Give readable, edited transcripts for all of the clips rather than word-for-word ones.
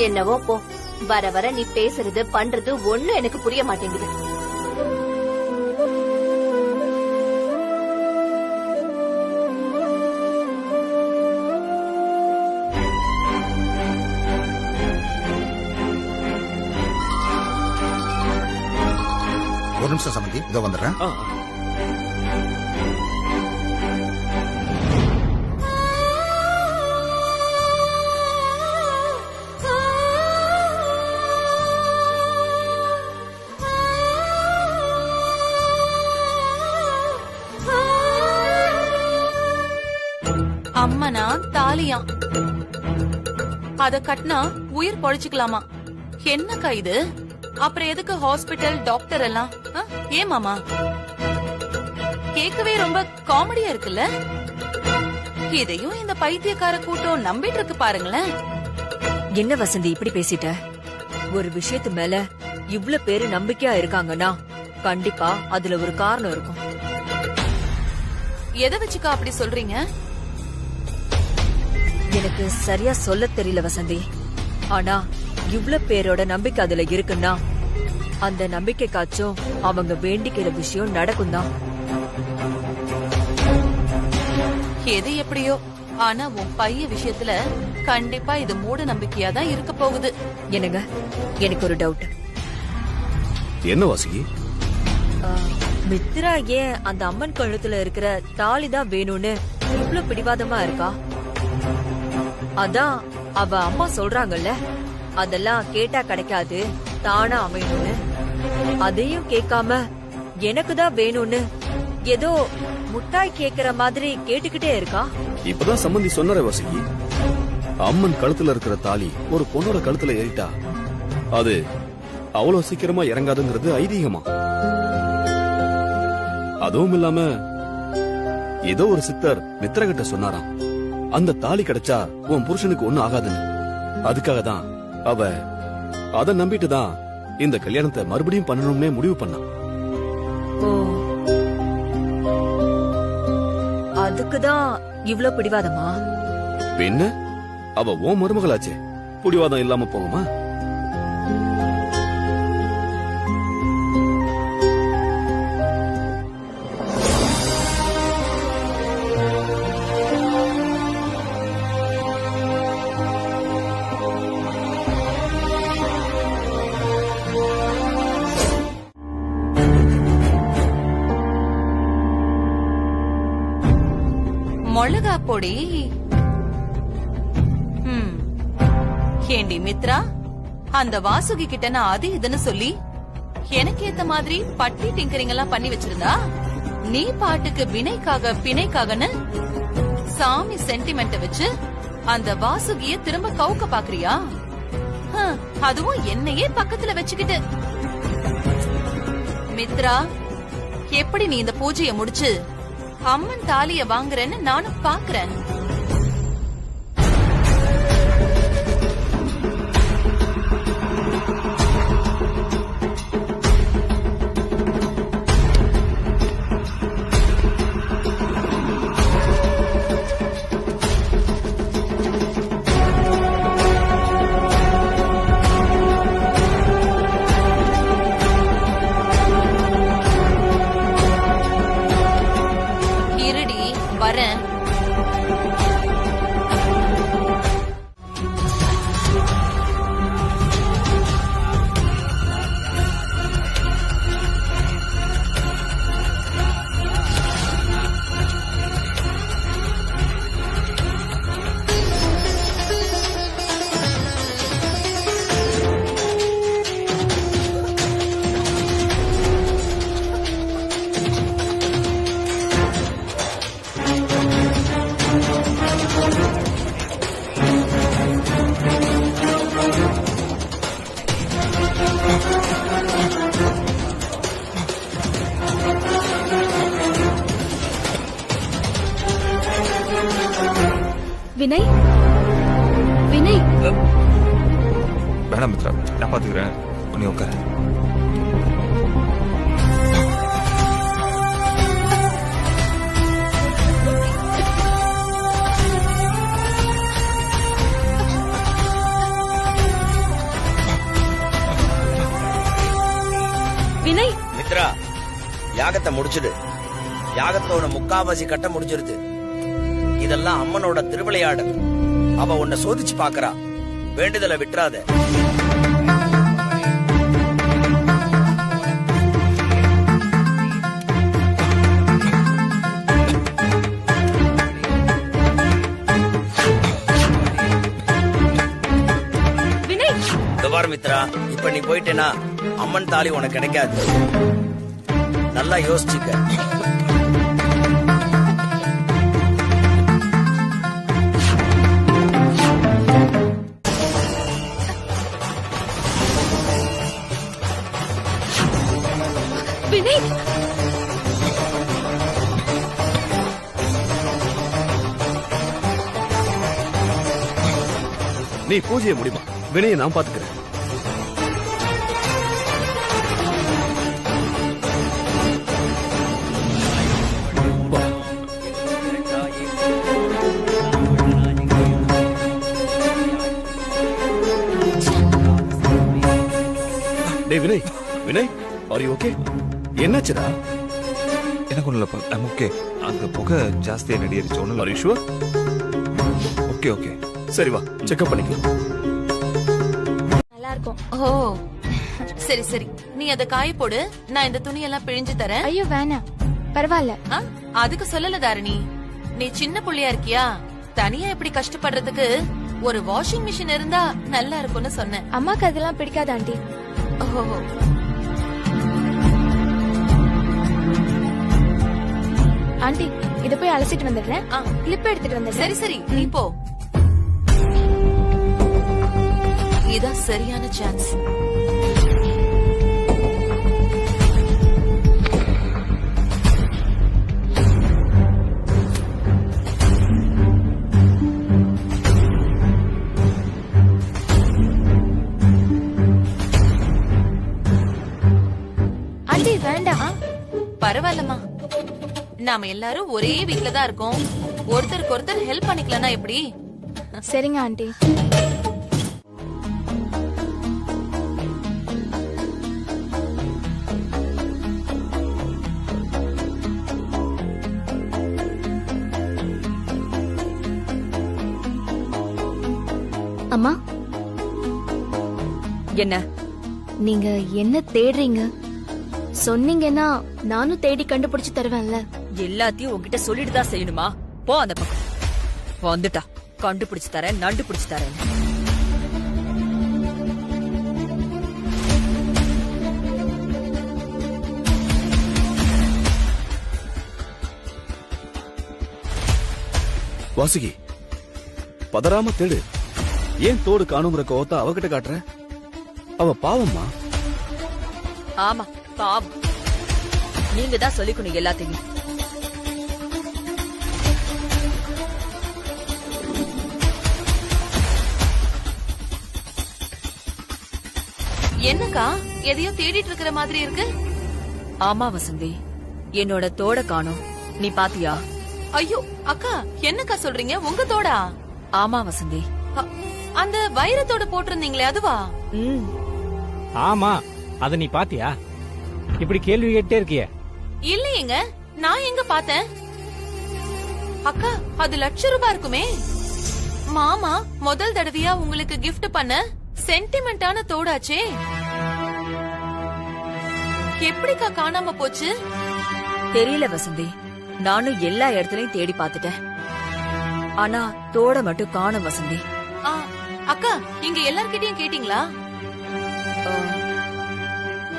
என்னவோ போ. வர வர நீ பேசுறது பண்றது ஒண்ணு எனக்கு புரிய மாட்டேங்குது. ஒரு நிமிஷம் சம்பந்தி, இதோ வந்துடுறேன். அம்மனா தாலியா அத கட்டினா உயிர் பொழைச்சுக்கலாமா? என்னக்கா இது? அப்புறம் எதுக்கு ஹாஸ்பிட்டல் டாக்டர் எல்லாம்? ஏன் மாமா கேட்கவே ரொம்ப காமெடியா இருக்குல்ல? இதையும் இந்த பைத்தியக்கார கூட்டம் நம்பிட்டு இருக்கு பாருங்களேன். என்ன வசந்தி இப்படி பேசிட்ட? ஒரு விஷயத்து மேல இவ்ளோ பேரு நம்பிக்கையா இருக்காங்கன்னா கண்டிப்பா அதுல ஒரு காரணம் இருக்கும். எதை வச்சுக்கா அப்படி சொல்றீங்க? எனக்கு சரியா சொல்ல தெரியல வசந்தி. ஆனா இவ்ளோ பேரோட நம்பிக்கை அதுல இருக்குன்னா அந்த நம்பிக்கைக்காச்சும் அவங்க வேண்டிக்கிற விஷயம் நடக்கும் தான். எது எப்படியோ, ஆனா உன் பைய விஷயத்துல கண்டிப்பா இது மூட நம்பிக்கையா தான் இருக்க போகுது. என்னங்க, எனக்கு ஒரு டவுட். என்ன வாசுகி? மித்ரா ஏன் அந்த அம்மன் கழுத்துல இருக்கிற தாலிதான் வேணும்னு இவ்ளோ பிடிவாதமா இருக்கா? அதான் அவ அம்மா சொல்றாங்கல்ல, அதெல்லாம் கேட்டா கிடைக்காது, தானா அமையணும்னு. அதையும் கேட்காம எனக்குதான் வேணும்னு ஏதோ முட்டாய் கேக்குற மாதிரி கேட்டுக்கிட்டே இருக்கா. இப்பதான் சம்பந்தி சொன்னாரே வாசுகி, அம்மன் கழுத்துல இருக்கிற தாலி ஒரு பொண்ணோட கழுத்துல ஏறிட்டா அது அவ்வளவு சீக்கிரமா இறங்காதுங்கிறது ஐதீகமா. அதுவும் இல்லாம ஏதோ ஒரு சித்தர் மித்ரா கிட்ட சொன்னாராம், அந்த தாலி கிடைச்சா உன் புருஷனுக்கு ஒண்ணு ஆகாதுன்னு. அதுக்காக தான் அவ அத நம்பிட்டு தான் இந்த கல்யாணத்தை மறுபடியும் பண்ணணும்னே முடிவு பண்ணா. அதுக்குதான் இவ்ளோ பிடிவாதமா? பின்ன அவ ஓ மருமகளாச்சே, பிடிவாதம் இல்லாம போகுமா? மிளகா பொடி. ஏண்டி மித்ரா, அந்த வாசுகி கிட்ட நான் அது இதுன்னு சொல்லி எனக்கு ஏத்த மாதிரி பட்டி டிங்கரிங் எல்லாம் பண்ணி வச்சிருந்தா, நீ பாட்டுக்கு வினைக்காக பிணைக்காகன்னு சாமி சென்டிமெண்ட் வச்சு அந்த வாசுகிய திரும்ப கவுக்க பாக்குறியா? அதுவும் என்னையே பக்கத்துல வச்சுக்கிட்டு. மித்ரா, எப்படி நீ இந்த பூஜைய முடிச்சு அம்மன் தாலிய வாங்குறேன்னு நானும் பாக்குறேன். வினய், வினய். வேணாம் மித்ரா, நான் பாத்துக்கிறேன், நீ உட்காரு. வினய் மித்ரா, யாகத்தை முடிச்சிடு. யாகத்தோட முக்காவாசி கட்ட முடிஞ்சிருது. இதெல்லாம் அம்மனோட திருவிளையாடல். அவ உன்னை சோதிச்சு பாக்குறா. வேண்டுதலை விட்டுறாத. வினய் பார் மித்ரா, இப்ப நீ போயிட்டேனா அம்மன் தாலி உனக்கு கிடைக்காது. நல்லா யோசிச்சுக்க. வினய் நீ பூஜையை முடிமா, வினையை நான் பாத்துக்கிறேன். டேய் Vinay, Vinay, are you okay? என்னாச்சுடா? எனக்கு ஒண்ணும் இல்லப்பா, ஐம் ஓகே. அந்த புகை ஜாஸ்தியா நடிகரிச்சு ஒண்ணும் ஆர் இல்லை. You sure? Okay okay. சரி வா, செக்அப் பண்ணிக்கலாம். நல்லா இருக்கும். ஓ சரி சரி, நீ அத காய போடு. நான் இந்த துணியெல்லாம் பிழிஞ்சு தரேன். ஐயோ வேணாம், பரவாயில்ல. ஆ, அதுக்கு சொல்லல தாரணி. நீ சின்ன புள்ளையா இருக்கியா, தனியா இப்படி கஷ்டப்படுறதுக்கு ஒரு வாஷிங் மிஷின் இருந்தா நல்லா இருக்கும்னு சொன்னேன். அம்மாக்கு அதெல்லாம் பிடிக்காது ஆண்டி. ஓ ஆண்டி, இத போய் அலசிட்டு வந்துடுறேன். ஆ. கிளிப் எடுத்துட்டு வந்துடுறேன். சரி சரி, நீ போ. இதான் சரியான சான்ஸ். ஆண்டி வேண்டாம். பரவாயில்லம்மா, நாம எல்லாரும் ஒரே வீட்ல தான் இருக்கோம். ஒருத்தருக்கு ஒருத்தர் ஹெல்ப் பண்ணிக்கலனா எப்படி? சரிங்க ஆண்டி. அம்மா, என்ன? நீங்க என்ன தேடுறீங்க சொன்னீங்கன்னா நானும் தேடி கண்டுபிடிச்சு தருவேன்ல. எல்லாத்தையும் உன்கிட்ட சொல்லிட்டு தான் செய்யணுமா? போ அந்த பக்கம். வந்துட்டா கண்டுபிடிச்சு தரேன், நண்டு பிடிச்சு தரேன். வாசுகி, பதறாம தேடு. ஏன் தோடு காணுங்கிற கோவத்தை அவகிட்ட காட்டுற? அவ பாவம்மா. ஆமா பாவம். நீங்க தான் சொல்லிக்கணும் எல்லாத்தையும். என்னக்கா எதையோ தேடிட்டு இருக்கிற மாதிரி இருக்கு? ஆமா வசந்தி, என்னோட தோட காணோம். நீ பாத்தியா? ஐயோ அக்கா, என்னக்கா சொல்றீங்க? உங்க தோடா? ஆமா வசந்தி. அந்த வைரத்தோட போட்டிருந்தீங்களே அதுவா? ம், ஆமா, அத நீ பாத்தியா? இப்படி கேள்வி கேட்டே இருக்கிய. இல்லையேங்க, நான் எங்க பார்த்தேன்? அக்கா, அது ₹1,00,000 இருக்குமே. மாமா முதல் தடவையா உங்களுக்கு gift பண்ண சென்டிமெண்டான தோடாச்சே. எப்படிக்கா காணாம போச்சு? தெரியல வசந்தி. நானும் எல்லா இடத்துலயும் தேடி பார்த்துட்டேன். ஆனா தோட மட்டும் காணோம் வசந்தி. ஆ, அக்கா, இங்க எல்லார்கிட்டயும் கேட்டீங்களா? ஆ,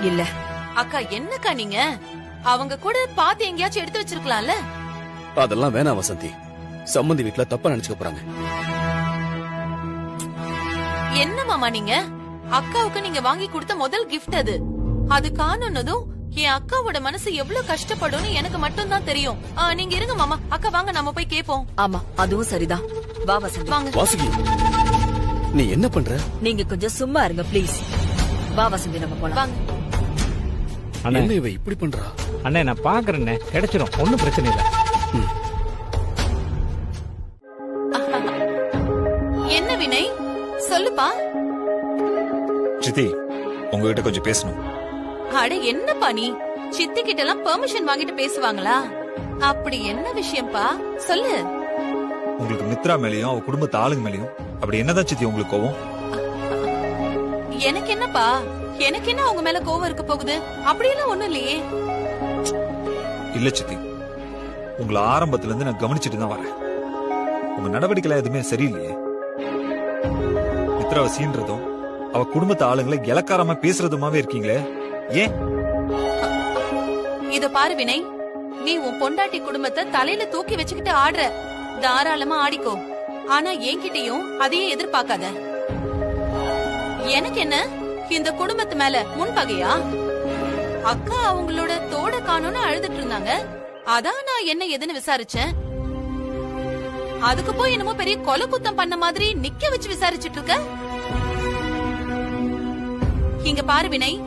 இல்ல. அக்கா, என்னக்கா நீங்க? அவங்க கூட பாத்து எங்கேயாச்சும் எடுத்து வச்சிருக்கலாம்ல. அதெல்லாம் வேணாம் வசந்தி. சம்மந்தி வீட்டுல தப்பா நினைச்சுக்க போறாங்க. என்ன மாமா நீங்க? அக்காவுக்கு நீங்க வாங்கி கொடுத்த முதல் gift அது. அது காணுனதும் என் அக்காவோட மனசு எவ்வளவு கஷ்டப்படும்னு எனக்கு மட்டும் தான் தெரியும். நீங்க இருங்க மாமா. அக்கா வாங்க, நம்ம போய் கேப்போம். ஆமா, அதுவும் சரிதான். வா வசந்தி. வாங்க. வாசுகி, நீ என்ன பண்ற? நீங்க கொஞ்சம் சும்மா இருங்க ப்ளீஸ். வா வசந்தி, நம்ம போலாம். வாங்க. அண்ணே, என்ன இவ இப்படி பண்றா? அண்ணே நான் பாக்குறேன்னே, கிடைச்சிரும், ஒண்ணும் பிரச்சனை இல்ல. என்ன வினய், சொல்லுப்பா. சித்தி, உங்ககிட்ட கொஞ்சம் பேசணும். அட என்னப்பா நீ சித்தி கிட்ட எல்லாம் பெர்மிஷன் வாங்கிட்டு பேசுவாங்களா? அப்படி என்ன விஷயம்ப்பா சொல்லு. உங்களுக்கு மித்ரா மேலயும் அவ குடும்பத்து ஆளுங்க மேலயும் அப்படி என்னதான் சித்தி உங்களுக்கு கோவம்? எனக்கு என்னப்பா, எனக்கு என்ன அவங்க மேல கோவம் இருக்க போகுது? அப்படியெல்லாம் ஒண்ணும் இல்லையே. இல்ல சித்தி, உங்களை ஆரம்பத்துல இருந்து நான் கவனிச்சுட்டு தான் வரேன். உங்க நடவடிக்கை எதுவுமே சரியில்லையே. மித்ராவை சீன்றதும் அவ குடும்பத்து ஆளுங்களை இலக்காரமா பேசுறதுமாவே இருக்கீங்களே, ஏன்? இத பாரு வினய், நீ உன் பொண்டாட்டி குடும்பத்தை தலையில தூக்கி வச்சுக்கிட்டு ஆடுற. தாராளமா ஆடிக்கோ, ஆனா என்கிட்டயும் அதையே எதிர்பார்க்காத. எனக்கு என்ன இந்த குடும்பத்து மேல முன்பகையா? அக்கா அவங்களோட தோட காணும்னு அழுதுட்டு இருந்தாங்க, அதான் நான் என்ன எதுன்னு விசாரிச்சேன். அதுக்கு போய் என்னமோ பெரிய கொலை குத்தம் பண்ண மாதிரி நிக்க வச்சு விசாரிச்சுட்டு இருக்க. இங்க பாரு வினய்,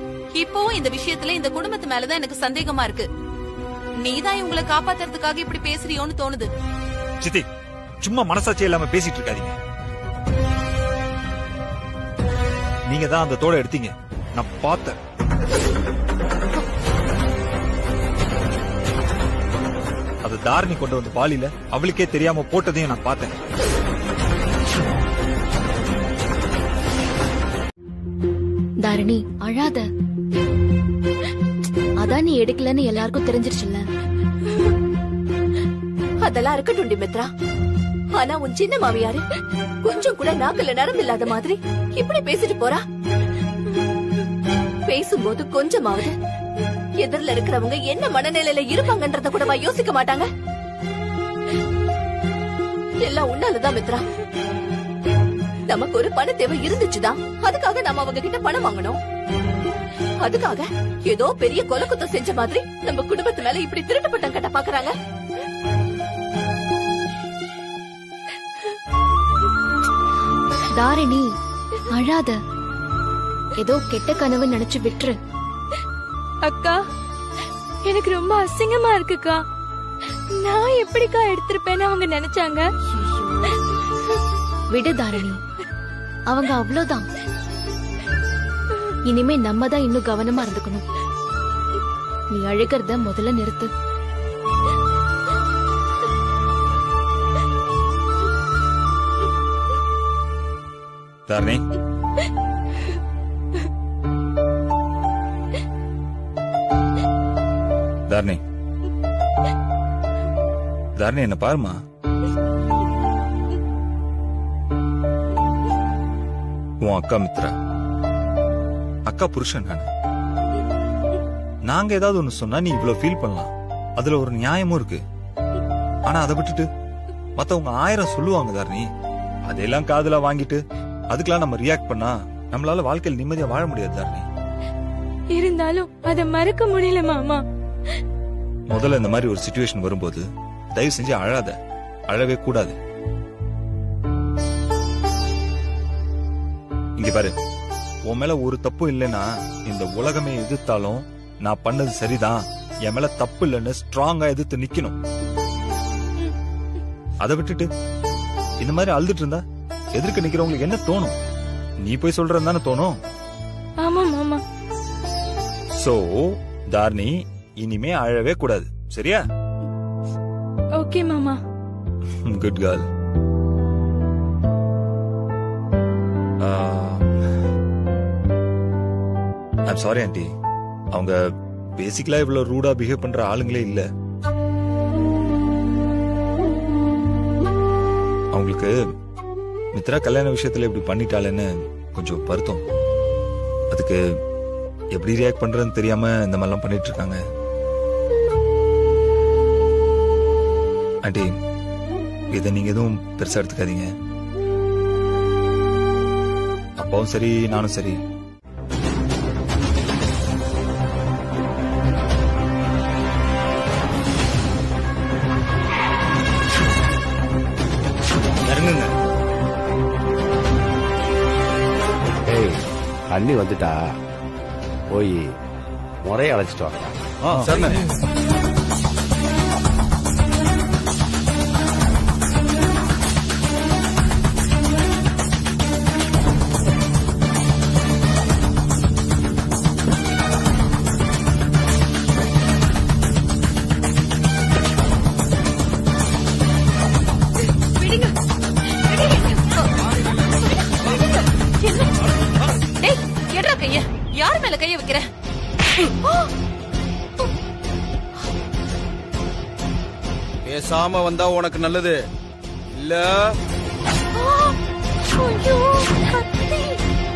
இப்போ இந்த விஷயத்துல இந்த குடும்பத்து மேலதான் எனக்கு சந்தேகமா இருக்கு. நீதான் இவங்களை காப்பாத்துறதுக்காக இப்படி பேசுறியோன்னு தோணுது. சித்தி, சும்மா மனசாட்சி இல்லாம பேசிட்டு இருக்காதீங்க. நீங்க தான் அந்த தோட எடுத்தீங்க, நான் பார்த்தேன். அது தாரணி கொண்டு வந்து பாலில அவளுக்கே தெரியாம போட்டதையும் நான் பார்த்தேன். தாரணி அழாத. அதான் நீ எடுக்கலன்னு எல்லாருக்கும் தெரிஞ்சிருச்சுல்ல. அதெல்லாம் இருக்கட்டும் மித்ரா. ஆனா உன் சின்ன மாமியாரு கொஞ்சம் கூட நாக்குல நரம்பு இல்லாத மாதிரி இப்படி பேசிட்டு போறா. பேசும்போது கொஞ்சமாவது எதிரில இருக்கிறவங்க என்ன மனநிலையில இருப்பாங்கன்றத கூடவா யோசிக்க மாட்டாங்க? எல்லாம் உன்னாலதான் மித்ரா. நமக்கு ஒரு பண தேவை இருந்துச்சுதான், அதுக்காக நம்ம அவங்க கிட்ட பணம் வாங்கணும். அதுக்காக ஏதோ பெரிய கொலை குத்தம் செஞ்ச மாதிரி நம்ம குடும்பத்து மேல இப்படி திருட்டு பட்டம் கட்ட பாக்குறாங்க. தாரிணி அழாத. ஏதோ கெட்ட கனவு நினைச்சு விட்டுரு. அக்கா, எனக்கு ரொம்ப அசிங்கமா இருக்குக்கா. நான் எப்படிக்கா எடுத்திருப்பேன்னு அவங்க நினைச்சாங்க. விடு தாரிணி, அவங்க அவ்வளவுதான். இனிமே நம்ம தான் இன்னும் கவனமா இருந்துக்கணும். நீ அழுகிறத முதல்ல நிறுத்து. தாரணி, தாரணி, தாரணி, என்ன பாருமா. உன் அக்கா மித்ரா, அக்கா புருஷன் நானு. நாங்க ஏதாவது ஒண்ணு சொன்னா நீ இவ்வளவு ஃபீல் பண்ணலாம், அதுல ஒரு நியாயமும் இருக்கு. ஆனா அதை விட்டுட்டு மத்தவங்க 1000 சொல்லுவாங்க தாரணி, அதெல்லாம் காதுல வாங்கிட்டு அதுக்கெல்லாம் நம்ம ரியாக்ட் பண்ணா நம்மளால வாழ்க்கையில் நிம்மதியா வாழ முடியாது தாரணி. இருந்தாலும் அதை மறக்க முடியல மாமா. முதல்ல இந்த மாதிரி ஒரு சிச்சுவேஷன் வரும்போது தயவு செஞ்சு அழாத, அழவே கூடாது. இங்க பாரு, உன் மேல ஒரு தப்பு இல்லைன்னா இந்த உலகமே எதிர்த்தாலும் நான் பண்ணது சரிதான், என் மேல தப்பு இல்லைன்னு ஸ்ட்ராங்கா எதிர்த்து நிக்கணும். அதை விட்டுட்டு இந்த மாதிரி அழுதுட்டு இருந்தா எதிர்க்க நிக்கிறவங்களுக்கு என்ன தோணும்? நீ போய் சொல்றது தானே தோணும். ஆமா மாமா. சோ தாரணி, இனிமே அழவே கூடாது, சரியா? ஓகே மாமா. Good girl. I'm sorry aunty, அவங்க பேசிக்கலா இவ்வளவு ரூடா பிஹேவ் பண்ற ஆளுங்களே இல்ல. அவங்களுக்கு மித்ரா கல்யாண விஷயத்துல இப்படி பண்ணிட்டாளேன்னு கொஞ்சம் வருத்தம். அதுக்கு எப்படி ரியாக்ட் பண்றதுன்னு தெரியாம இந்த மாதிரிலாம் பண்ணிட்டு இருக்காங்க. ஆண்டி, இதை நீங்க எதுவும் பெருசா எடுத்துக்காதீங்க. அப்பாவும் சரி, நானும் சரி, இறங்குங்க. ஏய், அண்ணி வந்துட்டா, போய் முறைய அழைச்சிட்டு வாங்க. சரி. விடுறா கைய. யார் மேல கைய வைக்கிற? பேசாம வந்தா உனக்கு நல்லது இல்ல.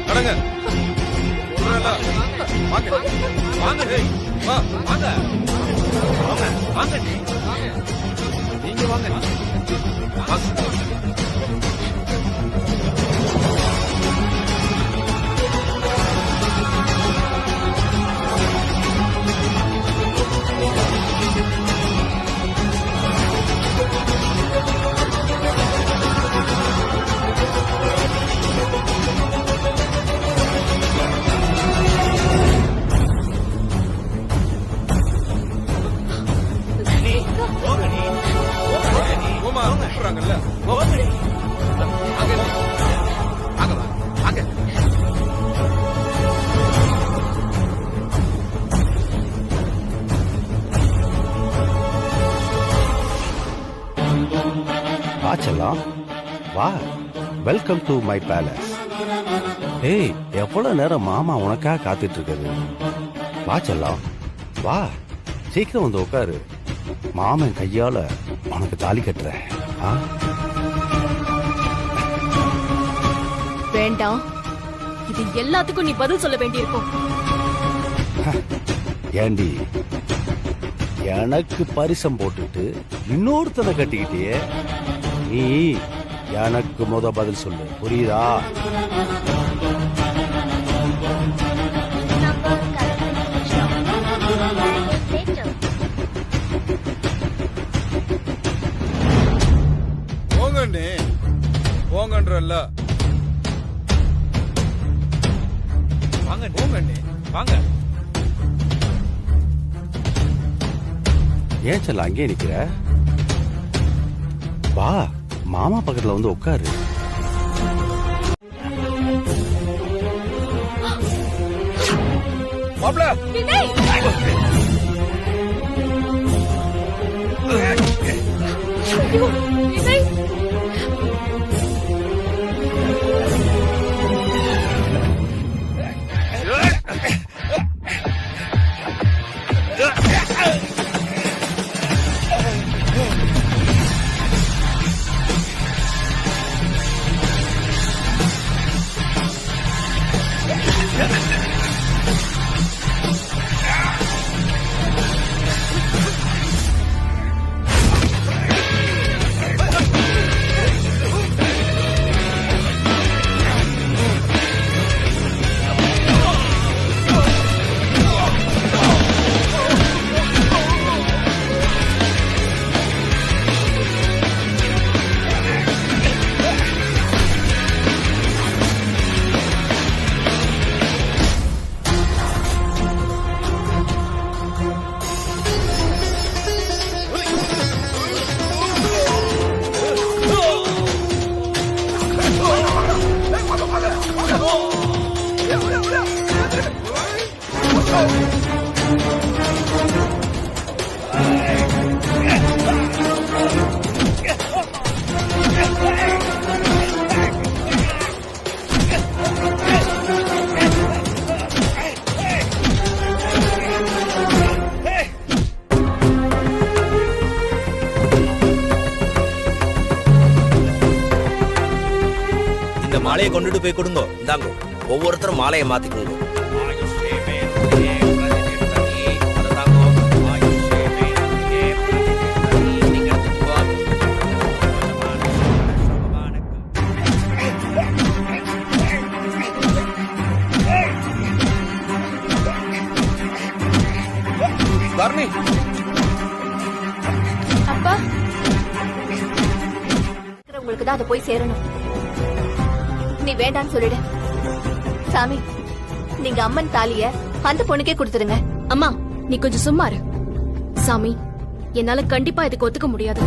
கடங்க வாங்க வாங்க வாங்க வாங்க நீங்க வாங்க. வாச்சலாம் வா, வெல்கம் டு மை பேலஸ். ஏய், எவ்வளவு நேரம் மாமா உனக்காக காத்துட்டு இருக்குது. வாச்சலாம் வா, சீக்கிரம் வந்து உட்காரு. மாமன் கையால உனக்கு தாலி கட்டுறேன். வேண்டாம், இது எல்லாத்துக்கும் நீ பதில் சொல்ல வேண்டியிருக்கும். ஏண்டி, எனக்கு பரிசம் போட்டுட்டு இன்னொருத்தனை கட்டிக்கிட்டே நீ எனக்கு பதில் சொல்லு, புரியுதா? போங்கண்ணே, போங்கன்றல்ல. வாங்க போங்கண்ணே, வாங்க. ஏன் செல்ல அங்கே நிக்கிற? வா, மாமா பக்கத்துல வந்து உட்காரு. மாப்ள மாலையை கொண்டுட்டு போய் கொடுங்க. இந்தாங்க, ஒவ்வொருத்தரும் மாலையை மாத்திக்கோங்க. அப்பா, உங்களுக்கு தான் அதை போய் சேரணும். நீ வேண்டான்னு சொல்லிடு. சாமி, நீங்க அம்மன் தாலிய அந்த பொண்ணுக்கே கொடுத்துருங்க. அம்மா, நீ கொஞ்சம் சும்மா இரு. சாமி, என்னால கண்டிப்பா இதுக்கு ஒத்துக்க முடியாது.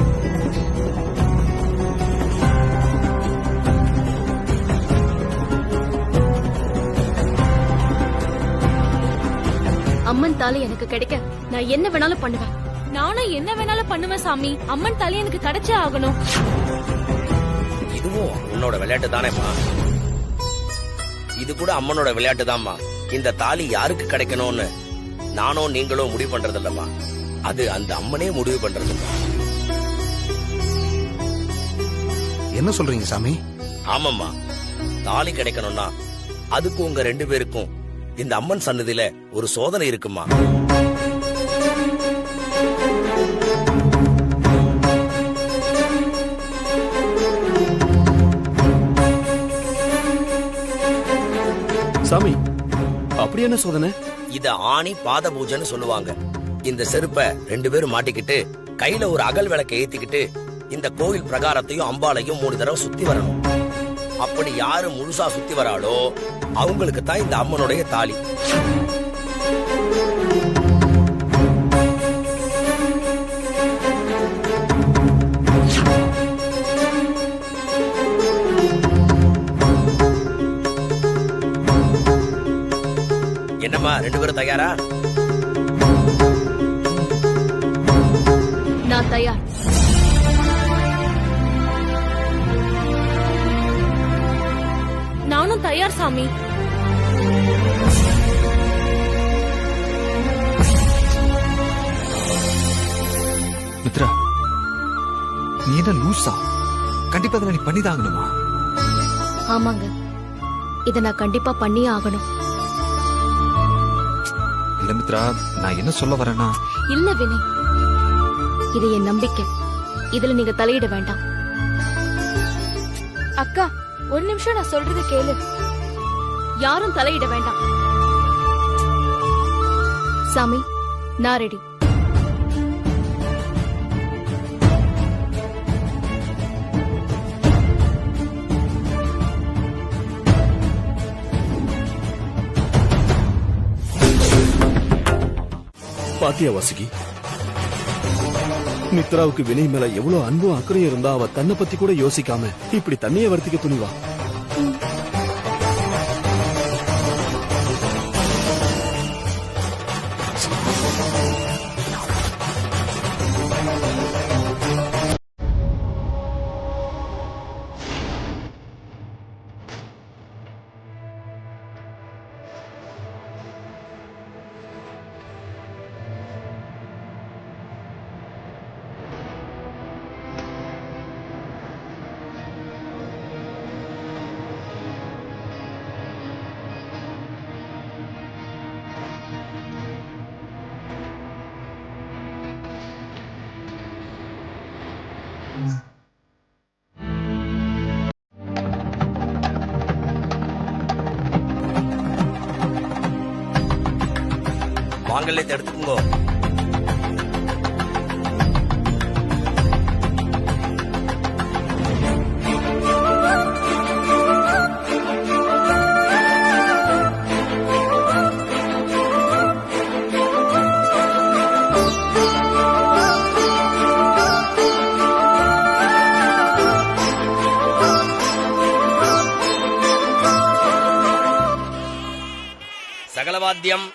அம்மன் தாலி எனக்கு கிடைக்க நான் என்ன வேணாலும் பண்ணுவேன். நானும் என்ன வேணாலும் பண்ணுவேன் சாமி. அம்மன் தாலி எனக்கு கிடைச்சே ஆகணும். இதுவும் உன்னோட விளையாட்டு தானேம்மா? இது கூட அம்மனோட விளையாட்டு தான்மா. இந்த தாலி யாருக்கு கிடைக்கணும்னு நானோ நீங்களோ முடிவு பண்றது இல்லம்மா, அது அந்த அம்மனே முடிவு பண்றது. என்ன சொல்றீங்க சாமி? ஆமாம்மா, தாலி கிடைக்கணும்னா அதுக்கு உங்க 2 பேருக்கும் இந்த அம்மன் சன்னதியில ஒரு சோதனை இருக்குமா. சாமி, அப்படி என்ன சோதனை? இத ஆணி பாத பூஜைன்னு சொல்லுவாங்க. இந்த செருப்ப 2 பேரும் மாட்டிக்கிட்டு கையில ஒரு அகல் விளக்க ஏத்திக்கிட்டு இந்த கோவில் பிரகாரத்தையும் அம்பாலையும் 3 தடவை சுத்தி வரணும். அப்படி யாரு முழுசா சுத்தி வராளோ அவங்களுக்கு தான் இந்த அம்மனுடைய தாலி. என்னம்மா 2 பேரும் தயாரா? நான் தயார். நானும் தயார் சாமி. மித்ரா, நீ என்ன லூசா? கண்டிப்பா இதை நீ பண்ணிதாங்கணுமா? ஆமாங்க, இத நான் கண்டிப்பா பண்ணியே ஆகணும். இல்ல மித்ரா, நான் என்ன சொல்ல வரேன்னா, இல்ல வினய், இது என் நம்பிக்கை. இதுல நீங்க தலையிட வேண்டாம். அக்கா, ஒரு நிமிஷம் நான் சொல்றது கேளு. யாரும் தலையிட வேண்டாம். சாமி, நான் ரெடி. பாத்தியா வாசுகி, மித்ராவுக்கு வினய் மேல எவ்வளவு அன்பும் அக்கறையும் இருந்தா அவ தன்னை பத்தி கூட யோசிக்காம இப்படி தண்ணியை வர்த்திக்க துணிவா. மாங்கல்யத்தை எடுத்துக்கோங்க. சகலவாத்தியம்.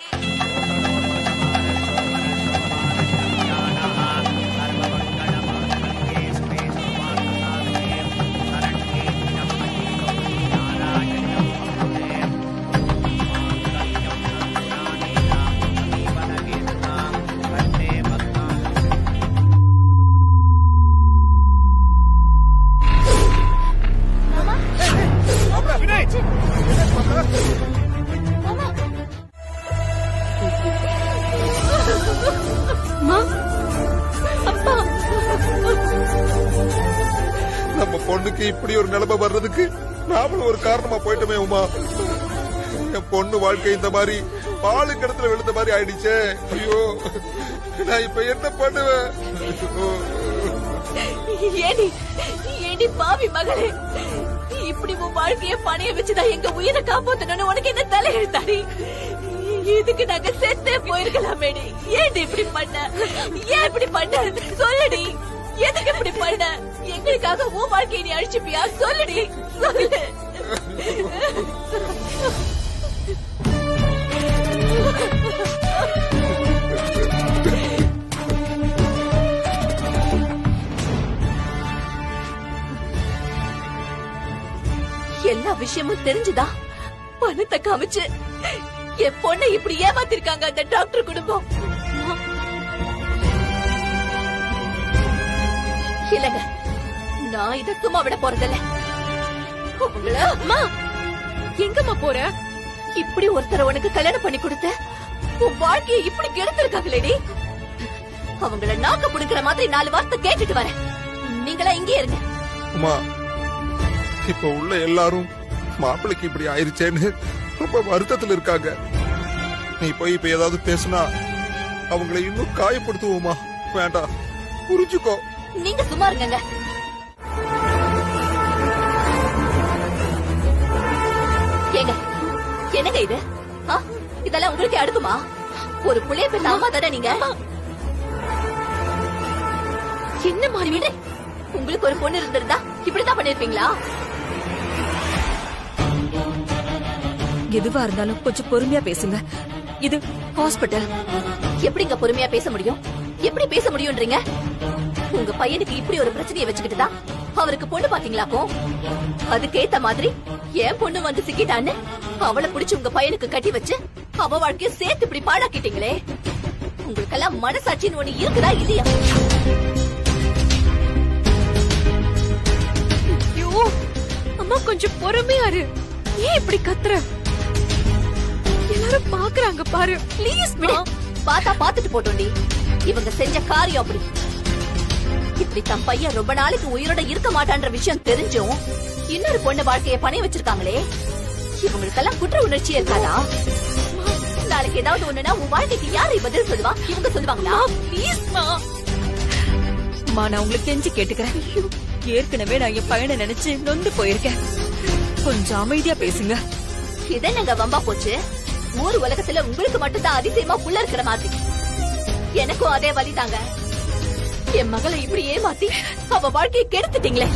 நம்ம பொண்ணுக்கு இப்படி ஒரு நிலைமை வர்றதுக்கு நாமளும் ஒரு காரணமா போயிட்டோமே உமா. என் பொண்ணு வாழ்க்கை இந்த மாதிரி பாலு கிடத்துல விழுந்த மாதிரி ஆயிடுச்சே. ஐயோ, நான் இப்ப என்ன பண்ணுவேன்? ஏடி பாவி மகளே, இப்படி உன் வாழ்க்கைய பணைய வச்சுதான் எங்க உயிரை காப்பாத்தணும்னு உனக்கு என்ன தலை எழுத்தாடி? இதுக்கு நாங்க செத்தே போயிருக்கலாமேடி. ஏன் இப்படி பண்ண? ஏன் இப்படி பண்ண? சொல்லுடி, எதுக்கு இப்படி பண்ண? எங்களுக்காக உன் வாழ்க்கையை நீ அழிச்சுப்பியா? சொல்லுடி, சொல்லு. எல்லா விஷயமும் தெரிஞ்சுதா பணத்தை காமிச்சு என் பொண்ணை இப்படி ஏமாத்திருக்காங்க அந்த டாக்டர் குடும்பம். இல்லங்க, நான் இத சும்மா விட போறதில்ல. உங்கள அம்மா எங்கம்மா போற? இப்படி ஒருத்தர் உனக்கு கல்யாணம் பண்ணி கொடுத்த உன் வாழ்க்கையை இப்படி கெடுத்திருக்காங்களேடி. அவங்கள நாக்க புடுக்கிற மாதிரி 4 வார்த்தை கேட்டுட்டு வரேன். நீங்களா இங்கே இருங்க. உமா, இப்ப உள்ள எல்லாரும் மாப்பிளைக்கு இப்படி ஆயிருச்சேன்னு ரொம்ப வருத்தத்துல இருக்காங்க. நீ போய் இப்ப ஏதாவது பேசுனா அவங்களை இன்னும் காயப்படுத்துவோமா? வேண்டாம், புரிஞ்சுக்கோ. நீங்க சும்மா இருங்க. ஏங்க, என்னங்க இது? இதெல்லாம் உங்களுக்கு அடுக்குமா? ஒரு புள்ளைய பெற்ற அம்மா தானே நீங்க. என்ன மாதிரி உங்களுக்கு ஒரு பொண்ணு இருந்திருந்தா இப்படிதான் பண்ணிருப்பீங்களா? எதுவா இருந்தாலும் கொஞ்சம் பொறுமையா பேசுங்க. இது ஹாஸ்பிட்டல். எப்படிங்க பொறுமையா பேச முடியும்? எப்படி பேச முடியும்ன்றீங்க? உங்க பையனுக்கு இப்படி ஒரு பிரச்சனையை வச்சுக்கிட்டுதான் அவருக்கு பொண்ணு பாத்தீங்களாக்கும். அதுக்கேத்த மாதிரி என் பொண்ணு வந்து சிக்கிட்டான்னு அவளை புடிச்சு உங்க பையனுக்கு கட்டி வச்சு அவ வாழ்க்கைய சேர்த்து இப்படி பாழாக்கிட்டீங்களே. உங்களுக்கெல்லாம் மனசாட்சின்னு ஒண்ணு இருக்குதா இல்லையா? ஐயோ அம்மா, கொஞ்சம் பொறுமையா இரு. ஏன் இப்படி கத்துற? எல்லாரும் பாக்குறாங்க பாரு. ப்ளீஸ் விடு. பாத்தா பாத்துட்டு போட்டோண்டி. இவங்க செஞ்ச காரியம் அப்படி. இப்படி தம் பையன் ரொம்ப நாளைக்கு உயிரோட இருக்க மாட்டான்ற விஷயம் தெரிஞ்சும் இன்னொரு பொண்ணு வாழ்க்கைய பணைய வச்சிருக்காங்களே. இவங்களுக்கெல்லாம் குற்ற உணர்ச்சி இருக்காதா? நாளைக்கு ஏதாவது ஒண்ணுனா உன் வாழ்க்கைக்கு யாரு பதில் சொல்லுவா? இவங்க சொல்லுவாங்களா? ப்ளீஸ் மா. நான் உங்களுக்கு கெஞ்சி கேட்டுக்கிறேன். ஏற்கனவே நான் என் பையனை நினைச்சு நொந்து போயிருக்கேன். கொஞ்சம் அமைதியா பேசுங்க. இதென்னங்க வம்பா போச்சு? ஊர் உலகத்துல உங்களுக்கு மட்டும்தான் அதிசயமா புள்ள இருக்கிற மாதிரி. எனக்கும் அதே வலிதாங்க. என் மகளை இப்படி ஏமாத்தி அவ வாழ்க்கையை கெடுத்துட்டீங்களே.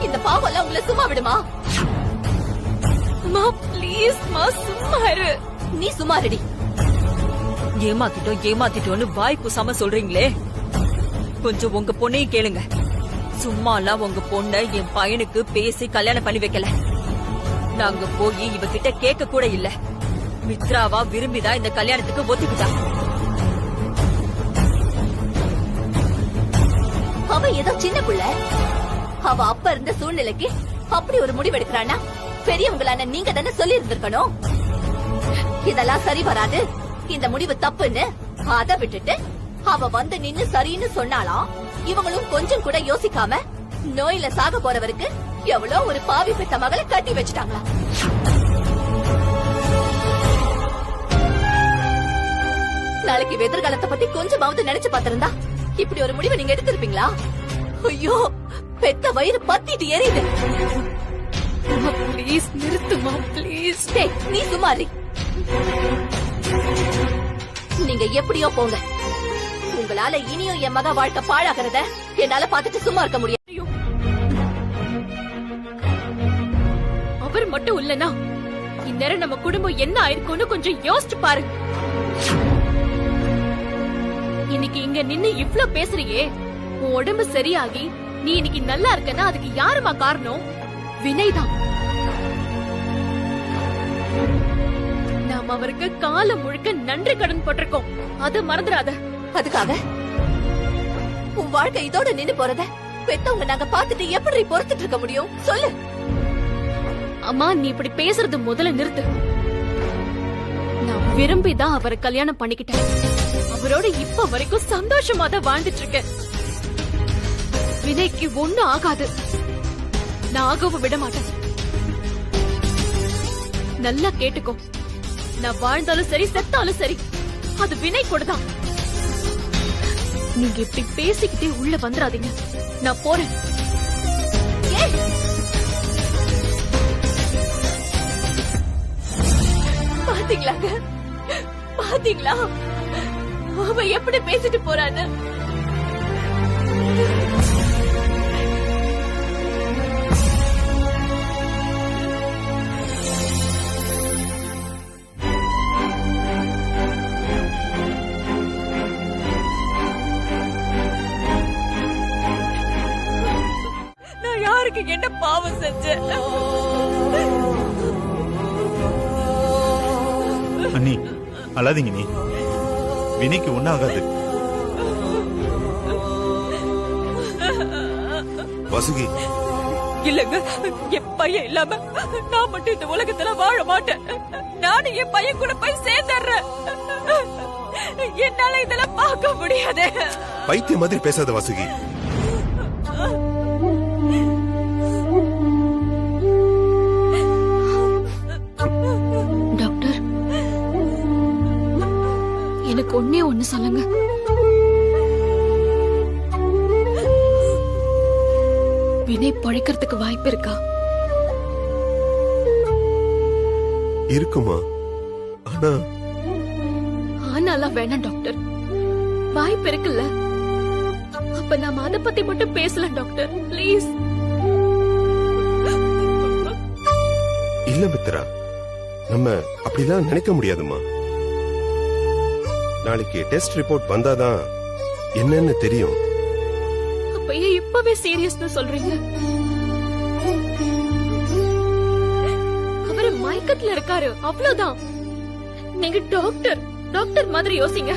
இந்த பாவம் எல்லாம் உங்களை சும்மா விடுமா? மா ப்ளீஸ் மா, சும்மா இரு. நீ சும்மா ரெடி. ஏமாத்திட்டோன்னு வாய் குசாம சொல்றீங்களே. கொஞ்சம் உங்க பொண்ணையும் கேளுங்க. சும்மாலாம் உங்க பொண்ண என் பையனுக்கு பேசி கல்யாணம் பண்ணி வைக்கல. நாங்க போய் இவகிட்ட கேட்க கூட இல்ல. மித்ராவா விரும்பிதான் இந்த கல்யாணத்துக்கு ஒத்துக்கிட்டா. அவ ஏதோ சின்ன புள்ள. அவ அப்ப இருந்த சூழ்நிலைக்கு அப்படி ஒரு முடிவு எடுக்கிறானா பெரியவங்களான நீங்க தானே சொல்லி இருந்திருக்கணும். இதெல்லாம் சரி வராது, இந்த முடிவு தப்புன்னு. அத விட்டுட்டு அவ வந்து நின்னு சரின்னு சொன்னாலாம். இவங்களும் கொஞ்சம் கூட யோசிக்காம நோயில சாக போறவருக்கு எவ்வளவு ஒரு பாவி பெத்த மகளை கட்டி வச்சுட்டாங்களா? நாளைக்கு எதிர்காலத்தை பத்தி கொஞ்சமாவது நினைச்சு பாத்திருந்தா இப்படி ஒரு முடிவை நீங்க எடுத்திருப்பீங்களா? ஐயோ, பெத்த வயிறு பத்திட்டு எரியுது. ப்ளீஸ் நிறுத்துமா ப்ளீஸ். நீ சும்மாரி. நீங்க எப்படியோ போங்க. உங்களால இனியும் என் மக வாழ்க்கை பாழாகிறத என்னால பாத்துட்டு சும்மா இருக்க முடியாது. அவர் மட்டும் இல்லனா இந்நேரம் நம்ம குடும்பம் என்ன ஆயிருக்கும்னு கொஞ்சம் யோசிச்சு பாரு. இன்னைக்கு இங்க நின்னு இவ்ளோ பேசுறியே, உன் உடம்பு சரியாகி நீ இன்னைக்கு நல்லா இருக்கனா அதுக்கு யாருமா காரணம்? வினய்தான். நாம அவருக்கு காலம் முழுக்க நன்றி கடன் போட்டிருக்கோம், அது மறந்துடாத. அதுக்காக உன் வாழ்க்கை இதோட நின்னு போறத பெத்தவங்க நாங்க பாத்துட்டு எப்படி பொறுத்துட்டு இருக்க முடியும் சொல்லு? அம்மா, நீ இப்படி பேசுறது முதல்ல நிறுத்து. நான் விரும்பிதான் அவரை கல்யாணம் பண்ணிக்கிட்டேன். அவரோட இப்ப வரைக்கும் சந்தோஷமா தான் வாழ்ந்துட்டு இருக்கேன். வினய்க்கு ஒண்ணும் ஆகாது, நான் ஆகவும் விட மாட்டேன். நல்லா கேட்டுக்கோ, நான் வாழ்ந்தாலும் சரி செத்தாலும் சரி அது வினய் கூட தான். நீங்க இப்படி பேசிக்கிட்டே உள்ள வந்துடாதீங்க, நான் போறேன். பாத்தீங்களாங்க, பாத்தீங்களா அவ எப்படி பேசிட்டு போறான்னு? நான் யாருக்கு என்ன பாவம் செஞ்சேன்? அழாதீங்க நீ. வினைக்கு ஒன்னும் ஆகாது. வாசுகி, இல்லங்க, என் பையன் இல்லாம நான் மட்டும் இந்த உலகத்துல வாழ மாட்டேன். நானும் என் பையன் கூட போய் சேர்ந்துடுறேன். என்னால இதெல்லாம் பார்க்க முடியாது. பைத்திய மாதிரி பேசாத வாசுகி. டாக்டர், எனக்கு ஒண்ணே ஒண்ணு சொல்லுங்க. வினை பழிக்கிறதுக்கு வாய்ப்பு இருக்கா? இருக்குமா? ஆனா ஆனாலாம் வேணாம் டாக்டர், வாய்ப்பு இருக்குல்ல. அப்ப நாம அத பத்தி மட்டும் பேசலாம் டாக்டர், ப்ளீஸ். இல்ல மித்ரா, நம்ம அப்படிலாம் நினைக்க முடியாதுமா. நாளைக்கு டெஸ்ட் ரிப்போர்ட் வந்தாதான் என்னன்னு தெரியும். அப்ப ஏன் இப்பவே சீரியஸ்னு சொல்றீங்க? அவரு மயக்கத்துல இருக்காரு, அவ்வளவுதான். நீங்க டாக்டர் டாக்டர் மாதிரி யோசிங்க.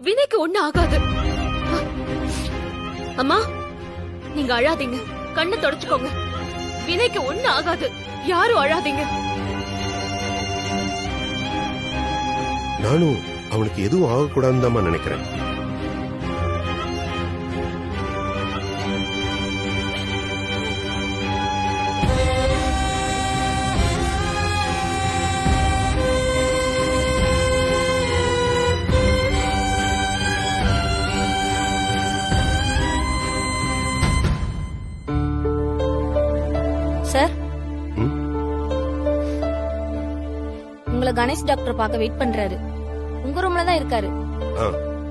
வினைக்கு ஒண்ணு ஆகாது. அம்மா, நீங்க அழாதீங்க, கண்ணை தொடச்சுக்கோங்க. வினைக்கு ஒண்ணு ஆகாது, யாரும் அழாதீங்க. நானும் அவனுக்கு எதுவும் ஆகக்கூடாதுன்னு தான் நினைக்கிறேன். சார், உங்களை கணேஷ் டாக்டர் பார்க்க வெயிட் பண்றாரு. உங்க ரூம்ல தான் இருக்காரு.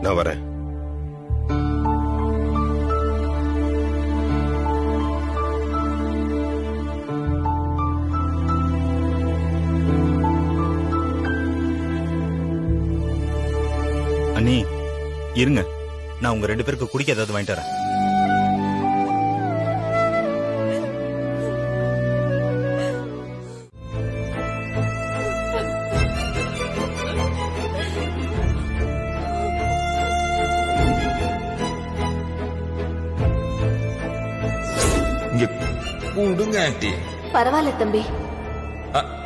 நான் வரேன். அண்ணி இருங்க, நான் உங்க 2 பேருக்கு குடிக்க ஏதாவது வாங்கிட்டு வரேன். இங்க கூடுங்க ஆண்டி. பரவாயில்ல தம்பி.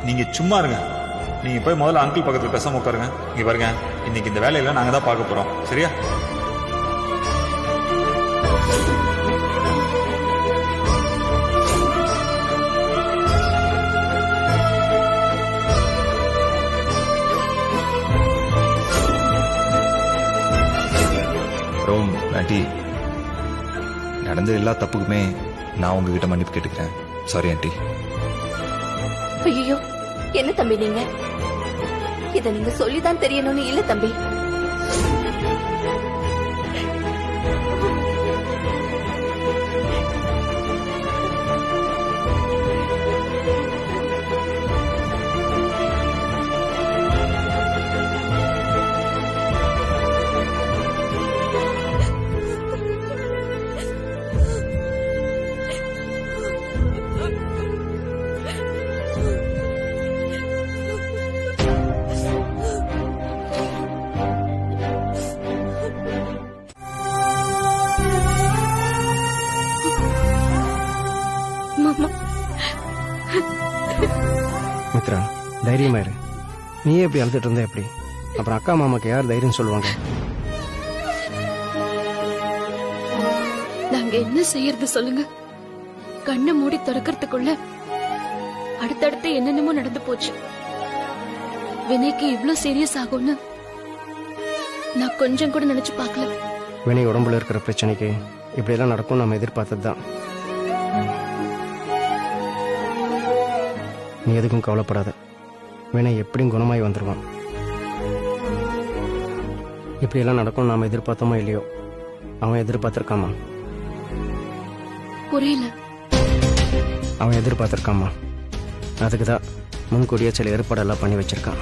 நீங்க சும்மா இருங்க. நீங்க போய் முதல்ல அங்கிள் பக்கத்துல பேசாம உட்காருங்க. இங்க பாருங்க, இன்னைக்கு இந்த வேலையில நாங்க தான் பார்க்க போறோம், சரியா? ரோம் ஆண்டி, நடந்த எல்லா தப்புக்குமே நான் உங்ககிட்ட மன்னிப்பு கேட்டுக்கிறேன். Sorry aunty. ஐயோ, என்ன தம்பி நீங்க? இத நீங்க சொல்லிதான் தெரியணும்னு இல்ல தம்பி. மித்ரா, தைரியமா இரு. நீயே எப்படி அழுதுட்டு இருந்தா எப்படி? அப்புறம் அக்கா மாமாக்கு யார் தைரியம் சொல்லுவாங்க? நாங்க என்ன செய்யறது சொல்லுங்க? கண்ணை மூடி திறக்கிறதுக்குள்ள அடுத்தடுத்து என்னென்னமோ நடந்து போச்சு. வினைக்கு இவ்ளோ சீரியஸ் ஆகும்னு நான் கொஞ்சம் கூட நினைச்சு பார்க்கல. வினை உடம்புல இருக்கிற பிரச்சனைக்கு இப்படி எல்லாம் நடக்கும் நம்ம எதிர்பார்த்ததுதான். நீ எதுக்கும் கவலைப்படாத. வினை எப்படியும் குணமாய் வந்துருவான். இப்படி எல்லாம் நடக்கும் நாம எதிர்பார்த்தோமோ இல்லையோ, அவன் எதிர்பார்த்திருக்காமா. புரியல. அவன் எதிர்பார்த்திருக்காமா. அதுக்குதான் முன்கூடிய சில ஏற்பாடெல்லாம் பண்ணி வச்சிருக்கான்.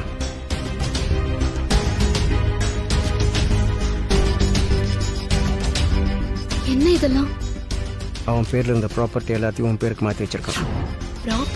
என்ன இதெல்லாம்? அவன் பேர்ல இருந்த ப்ராப்பர்ட்டி எல்லாத்தையும் உன் பேருக்கு மாத்தி வச்சிருக்கான்.